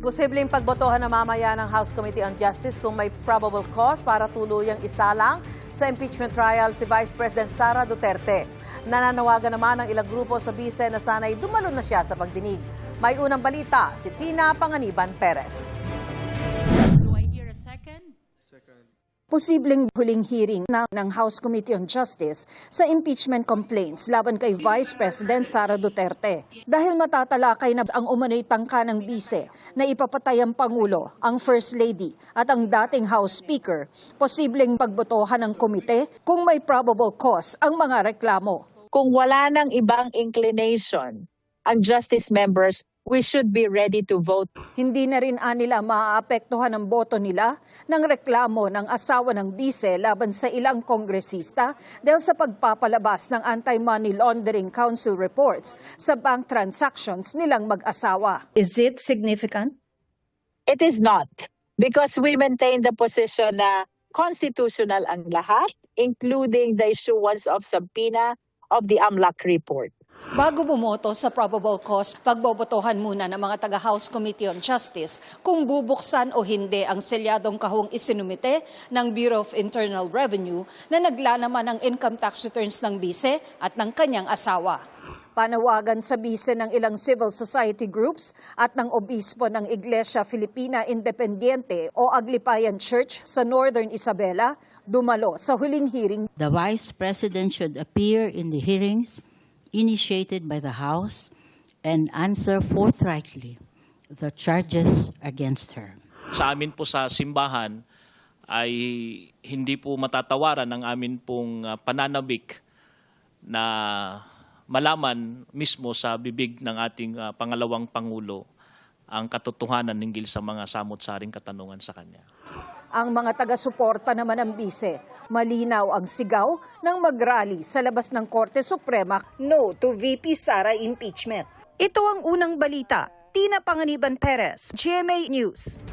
Posibleng pagbotohan na mamaya ng House Committee on Justice kung may probable cause para tuluyang isalang sa impeachment trial si Vice President Sara Duterte. Nananawagan naman ng ilang grupo sa bise na sana'y dumalo na siya sa pagdinig. May unang balita si Tina Panganiban Perez. Posibleng huling hearing ng House Committee on Justice sa impeachment complaints laban kay Vice President Sara Duterte. Dahil matatalakay na ang umano'y tangka ng bise na ipapatay ang Pangulo, ang First Lady at ang dating House Speaker, posibleng pagbotohan ng komite kung may probable cause ang mga reklamo. Kung wala nang ibang inclination ang justice members, we should be ready to vote. Hindi na rin nila maaapektuhan ang boto nila ng reklamo ng asawa ng bise laban sa ilang kongresista dahil sa pagpapalabas ng Anti-Money Laundering Council reports sa bank transactions nilang mag-asawa. Is it significant? It is not, because we maintain the position na constitutional ang lahat, including the issuance of subpoena of the AMLAC report. Bago bumoto sa probable cause, pagbobotohan muna ng mga taga-House Committee on Justice kung bubuksan o hindi ang selyadong kahong isinumite ng Bureau of Internal Revenue na naglalaman ng income tax returns ng bise at ng kanyang asawa. Panawagan sa bise ng ilang civil society groups at ng obispo ng Iglesia Filipina Independiente o Aglipayan Church sa Northern Isabela, dumalo sa huling hearing. The Vice President should appear in the hearings initiated by the House and answer forthrightly the charges against her. Sa amin po sa simbahan ay hindi po matatawaran ang amin pong pananabik na malaman mismo sa bibig ng ating pangalawang Pangulo ang katotohanan hinggil sa mga samot-saring katanungan sa kanya. Ang mga taga-suporta naman ng bise, malinaw ang sigaw ng mag-rally sa labas ng Korte Suprema, no to VP Sara impeachment. Ito ang unang balita. Tina Panganiban Perez, GMA News.